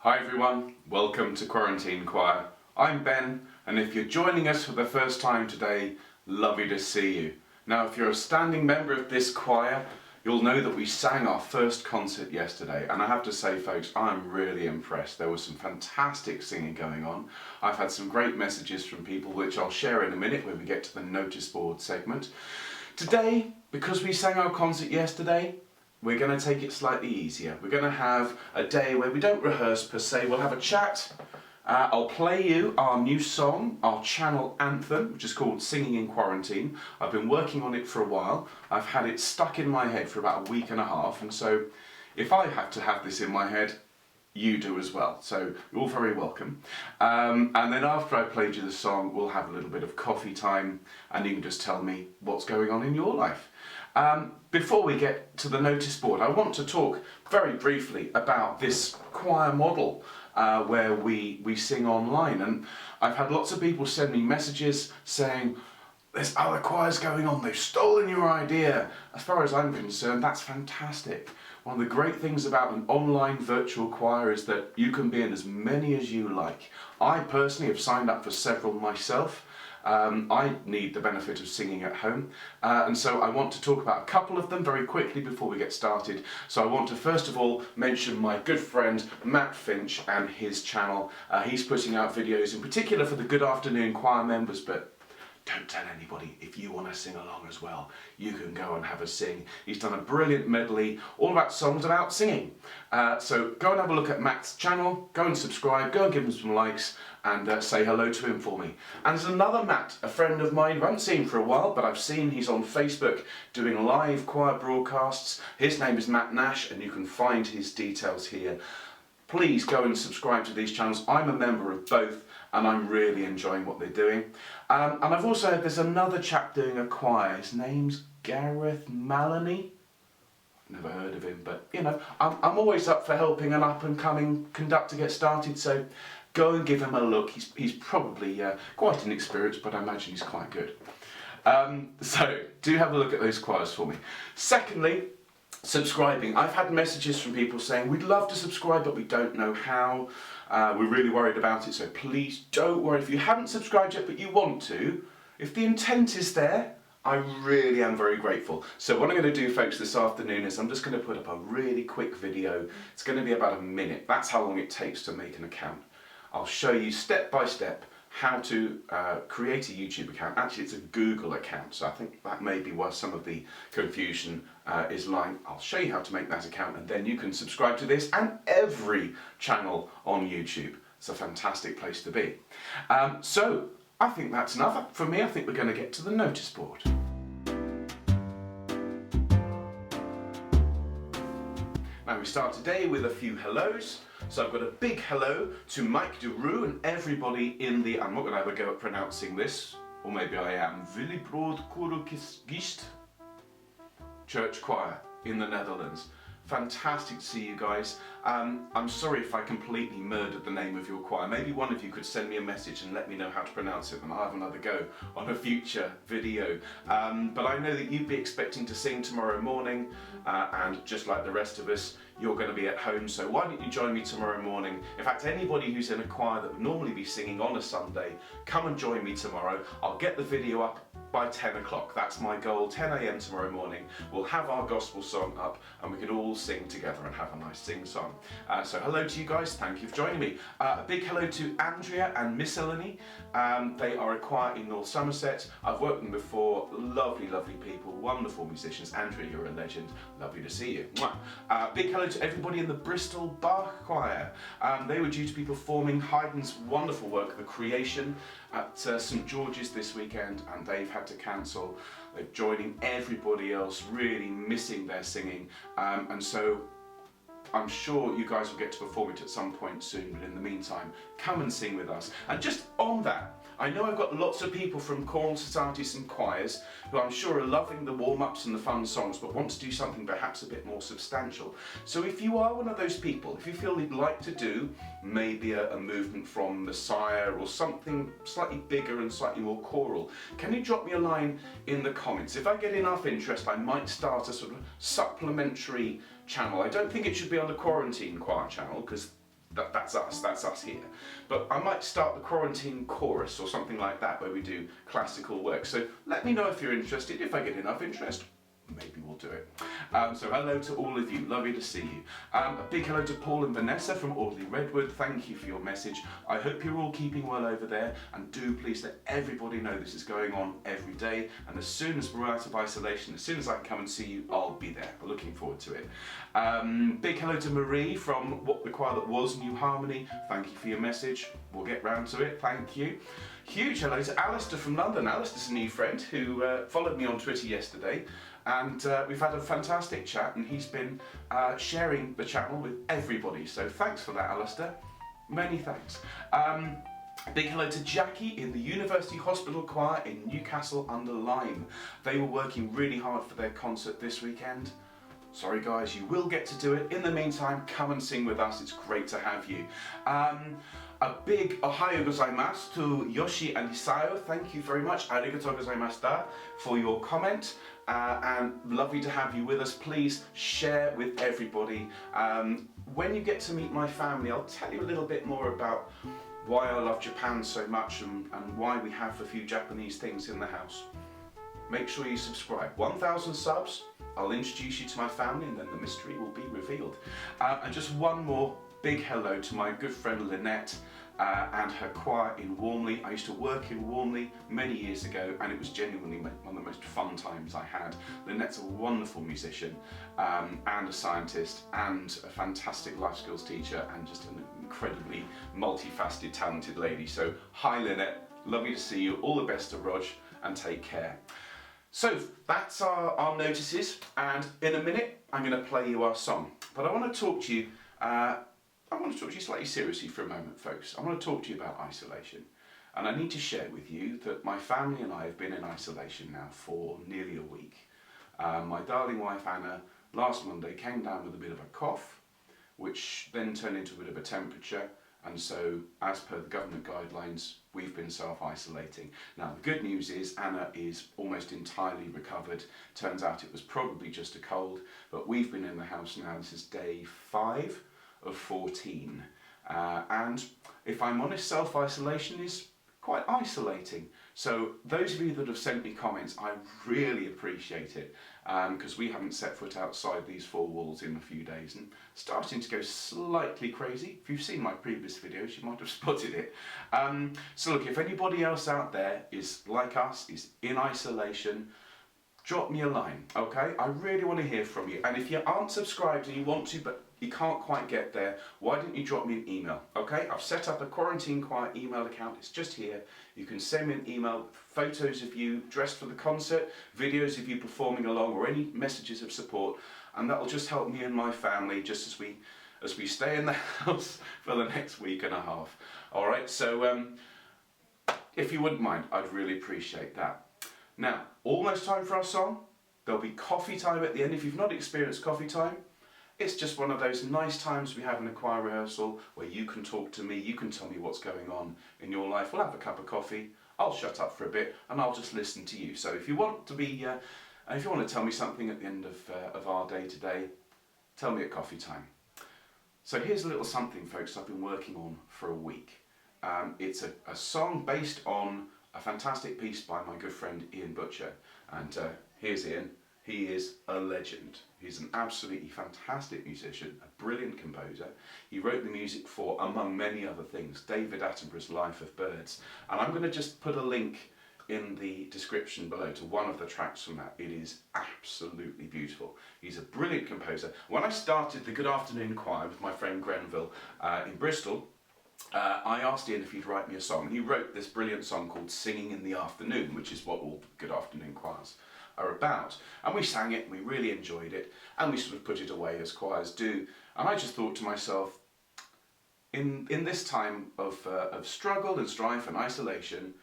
Hi everyone, welcome to Quarantine Choir. I'm Ben, and if you're joining us for the first time today, lovely to see you. Now if you're a standing member of this choir, you'll know that we sang our first concert yesterday, and I have to say folks, I'm really impressed. There was some fantastic singing going on. I've had some great messages from people which I'll share in a minute when we get to the Noticeboard segment. Today, because we sang our concert yesterday, we're going to take it slightly easier. We're going to have a day where we don't rehearse per se. We'll have a chat. I'll play you our new song, our channel anthem, which is called Singing in Quarantine. I've been working on it for a while. I've had it stuck in my head for about a week and a half, and so if I have to have this in my head, you do as well. So you're all very welcome. And then after I played you the song, we'll have a little bit of coffee time, and you can just tell me what's going on in your life. Before we get to the notice board, I want to talk very briefly about this choir model where we sing online. And I've had lots of people send me messages saying, there's other choirs going on, they've stolen your idea. As far as I'm concerned, that's fantastic. One of the great things about an online virtual choir is that you can be in as many as you like. I personally have signed up for several myself. I need the benefit of singing at home, and so I want to talk about a couple of them very quickly before we get started. So I want to first of all mention my good friend Matt Finch and his channel. He's putting out videos in particular for the Good Afternoon Choir members, but don't tell anybody. If you want to sing along as well, you can go and have a sing. He's done a brilliant medley all about songs about singing. So go and have a look at Matt's channel, go and subscribe, go and give him some likes, and say hello to him for me. And there's another Matt, a friend of mine who I haven't seen for a while, but I've seen he's on Facebook doing live choir broadcasts. His name is Matt Nash, and you can find his details here. Please go and subscribe to these channels. I'm a member of both, and I'm really enjoying what they're doing. And I've also heard there's another chap doing a choir. His name's Gareth Maloney. Never heard of him, but you know, I'm always up for helping an up-and-coming conductor get started, so go and give him a look. He's probably quite inexperienced, but I imagine he's quite good. So do have a look at those choirs for me. Secondly, subscribing. I've had messages from people saying we'd love to subscribe but we don't know how. We're really worried about it, so please don't worry. If you haven't subscribed yet but you want to, if the intent is there, I really am very grateful. So what I'm going to do folks this afternoon is I'm just going to put up a really quick video. It's going to be about a minute. That's how long it takes to make an account. I'll show you step by step how to create a YouTube account. Actually, it's a Google account, so I think that may be where some of the confusion is lying. I'll show you how to make that account, and then you can subscribe to this and every channel on YouTube. It's a fantastic place to be. So I think that's enough for me. I think we're going to get to the notice board. Now we start today with a few hellos. So I've got a big hello to Mike DeRue and everybody in the, I'm not going to have a go at pronouncing this, or maybe I am, Willebrood Kurukist Church Choir in the Netherlands. Fantastic to see you guys. I'm sorry if I completely murdered the name of your choir. Maybe one of you could send me a message and let me know how to pronounce it, and I'll have another go on a future video. But I know that you'd be expecting to sing tomorrow morning, and just like the rest of us, you're going to be at home, so why don't you join me tomorrow morning? In fact, anybody who's in a choir that would normally be singing on a Sunday, come and join me tomorrow. I'll get the video up by 10 o'clock. That's my goal, 10 a.m. tomorrow morning. We'll have our gospel song up and we can all sing together and have a nice sing-song. So hello to you guys, thank you for joining me. A big hello to Andrea and Miscellany. They are a choir in North Somerset. I've worked with them before, lovely, lovely people, wonderful musicians. Andrea, you're a legend, lovely to see you. Big hello to everybody in the Bristol Bach Choir. They were due to be performing Haydn's wonderful work, The Creation, at St George's this weekend, and they've had to cancel. They're joining everybody else, really missing their singing, and so I'm sure you guys will get to perform it at some point soon, but in the meantime, come and sing with us. And just on that, I know I've got lots of people from choral societies and choirs who I'm sure are loving the warm-ups and the fun songs, but want to do something perhaps a bit more substantial. So if you are one of those people, if you feel you'd like to do maybe a movement from Messiah or something slightly bigger and slightly more choral, can you drop me a line in the comments? If I get enough interest, I might start a sort of supplementary channel. I don't think it should be on the Quarantine Choir channel, because that's us here. But I might start the quarantine chorus or something like that where we do classical work. So let me know if you're interested. If I get enough interest, maybe we'll do it. So hello to all of you, lovely to see you. A big hello to Paul and Vanessa from Audley Redwood, thank you for your message. I hope you're all keeping well over there, and do please let everybody know this is going on every day, and as soon as we're out of isolation, as soon as I can come and see you, I'll be there. We're looking forward to it. Big hello to Marie from the choir that was New Harmony, thank you for your message, we'll get round to it, thank you. Huge hello to Alistair from London. Alistair's a new friend who followed me on Twitter yesterday, and we've had a fantastic chat, and he's been sharing the channel with everybody, so thanks for that, Alistair. Many thanks. Big hello to Jackie in the University Hospital Choir in Newcastle under Lyme. They were working really hard for their concert this weekend. Sorry guys, you will get to do it. In the meantime, come and sing with us, it's great to have you. A big ohayo gozaimasu to Yoshi and Isayo, thank you very much, arigatou gozaimashita, for your comment. And lovely to have you with us. Please share with everybody. When you get to meet my family, I'll tell you a little bit more about why I love Japan so much and why we have a few Japanese things in the house. Make sure you subscribe. 1,000 subs, I'll introduce you to my family, and then the mystery will be revealed. And just one more big hello to my good friend Lynette and her choir in Warmley. I used to work in Warmley many years ago, and it was genuinely one of the most fun times I had. Lynette's a wonderful musician and a scientist and a fantastic life skills teacher, and just an incredibly multifaceted, talented lady. So hi Lynette, lovely to see you, all the best to Rog, and take care. So that's our notices, and in a minute I'm going to play you our song. But I want to talk to you slightly seriously for a moment, folks. I want to talk to you about isolation. And I need to share with you that my family and I have been in isolation now for nearly a week. My darling wife Anna last Monday came down with a bit of a cough, which then turned into a bit of a temperature, and so as per the government guidelines we've been self-isolating. Now the good news is Anna is almost entirely recovered. Turns out it was probably just a cold, but we've been in the house now, this is day 5 of 14, and if I'm honest, self-isolation is quite isolating. So those of you that have sent me comments, I really appreciate it, because we haven't set foot outside these 4 walls in a few days and starting to go slightly crazy. If you've seen my previous videos, you might have spotted it. So look, if anybody else out there is like us, is in isolation, drop me a line, okay? I really want to hear from you. And if you aren't subscribed and you want to, but you can't quite get there, why don't you drop me an email, okay? I've set up a Quarantine Choir email account, it's just here. You can send me an email with photos of you dressed for the concert, videos of you performing along, or any messages of support, and that'll just help me and my family just as we stay in the house for the next week and a half. All right, so if you wouldn't mind, I'd really appreciate that. Now, almost time for our song. There'll be coffee time at the end. If you've not experienced coffee time, it's just one of those nice times we have in a choir rehearsal where you can talk to me, you can tell me what's going on in your life. We'll have a cup of coffee, I'll shut up for a bit, and I'll just listen to you. So if you want to tell me something at the end of our day today, tell me at coffee time. So here's a little something, folks, I've been working on for a week. It's a song based on a fantastic piece by my good friend Ian Butcher, and here's Ian. He is a legend. He's an absolutely fantastic musician, a brilliant composer. He wrote the music for, among many other things, David Attenborough's Life of Birds. And I'm going to just put a link in the description below to one of the tracks from that. It is absolutely beautiful. He's a brilliant composer. When I started the Good Afternoon Choir with my friend Grenville in Bristol, I asked Ian if he'd write me a song, and he wrote this brilliant song called Singing in the Afternoon, which is what all Good Afternoon choirs are about. And we sang it, and we really enjoyed it, and we sort of put it away as choirs do. And I just thought to myself, in this time of struggle and strife and isolation,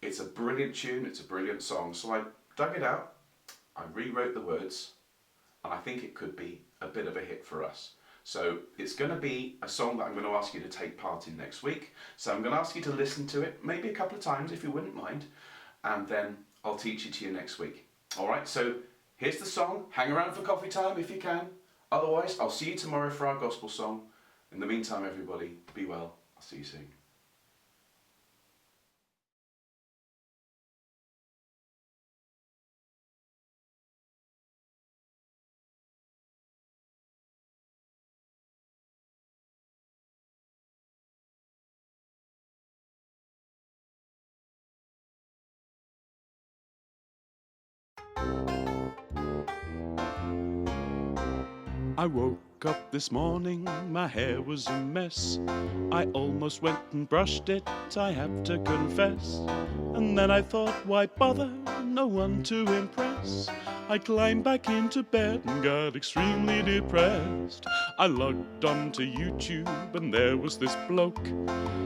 it's a brilliant tune, it's a brilliant song. So I dug it out, I rewrote the words, and I think it could be a bit of a hit for us. So it's going to be a song that I'm going to ask you to take part in next week. So I'm going to ask you to listen to it, maybe a couple of times if you wouldn't mind, and then I'll teach it to you next week. Alright, so here's the song. Hang around for coffee time if you can. Otherwise, I'll see you tomorrow for our gospel song. In the meantime, everybody, be well. I'll see you soon. I woke up this morning, my hair was a mess. I almost went and brushed it, I have to confess. And then I thought, why bother, no one to impress. I climbed back into bed and got extremely depressed. I logged onto YouTube and there was this bloke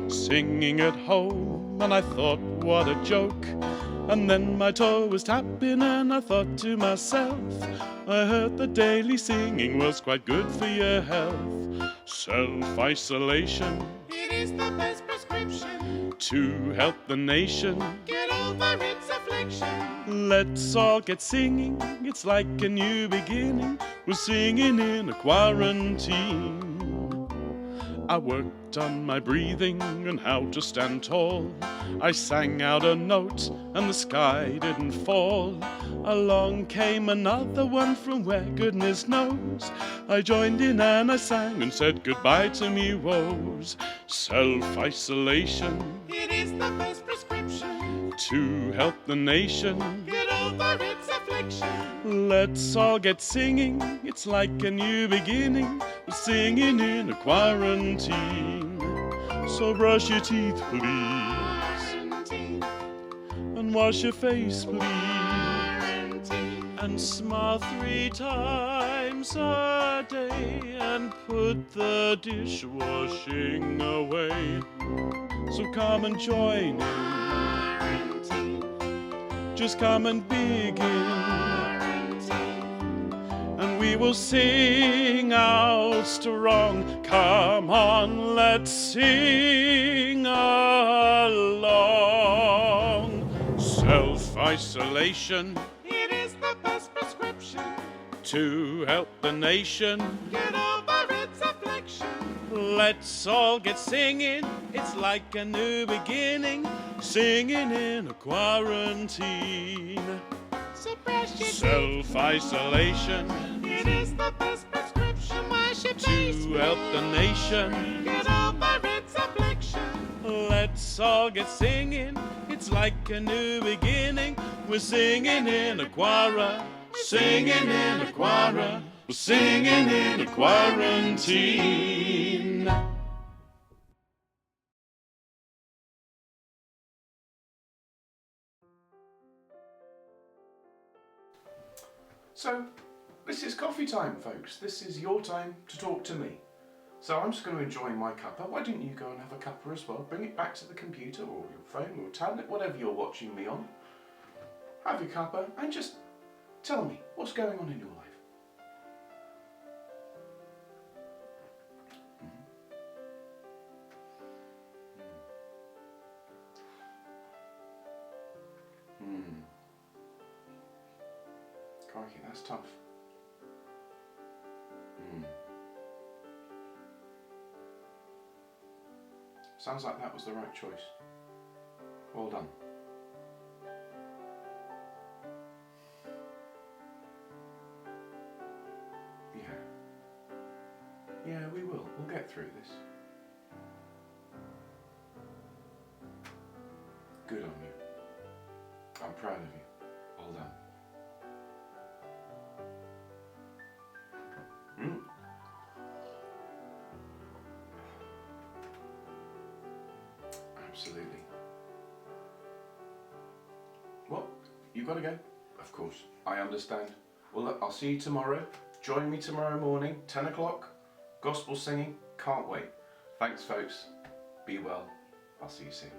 singing at home, and I thought, what a joke. And then my toe was tapping and I thought to myself, I heard the daily singing was quite good for your health. Self-isolation, It is the best prescription to help the nation. Get over its affliction. Let's all get singing, it's like a new beginning. We're singing in a quarantine. I worked on my breathing and how to stand tall. I sang out a note and the sky didn't fall. Along came another one from where goodness knows. I joined in and I sang and said goodbye to me woes. Self-isolation, It is the best prescription to help the nation. Get over its affliction. Let's all get singing, it's like a new beginning. We're singing in a quarantine. So brush your teeth, please, Quarantine, and wash your face, please, quarantine, and smile 3 times a day, and put the dishwashing away. So come and join in, quarantine, just come and begin, quarantine. and we will sing out strong. Come on, let's sing along. Self-isolation It is the best prescription to help the nation. Get over its affliction. Let's all get singing, it's like a new beginning. Singing in a quarantine. So brush your teeth. Self-isolation It is the best prescription. Wash your face, to help the nation. Get over its affliction. Let's all get singing, it's like a new beginning. We're singing in a singing in a we're singing in a quarantine. So, this is coffee time, folks. This is your time to talk to me. So I'm just going to enjoy my cuppa. Why don't you go and have a cuppa as well? Bring it back to the computer or your phone or tablet, whatever you're watching me on. Have your cuppa and just tell me what's going on in your life. Crikey, that's tough. Sounds like that was the right choice. Well done. Yeah, we will. We'll get through this. Good on you. I'm proud of you. Well done. Absolutely. Well, you got to go. Of course, I understand. Well, look, I'll see you tomorrow. Join me tomorrow morning, 10 o'clock. Gospel singing. Can't wait. Thanks, folks. Be well. I'll see you soon.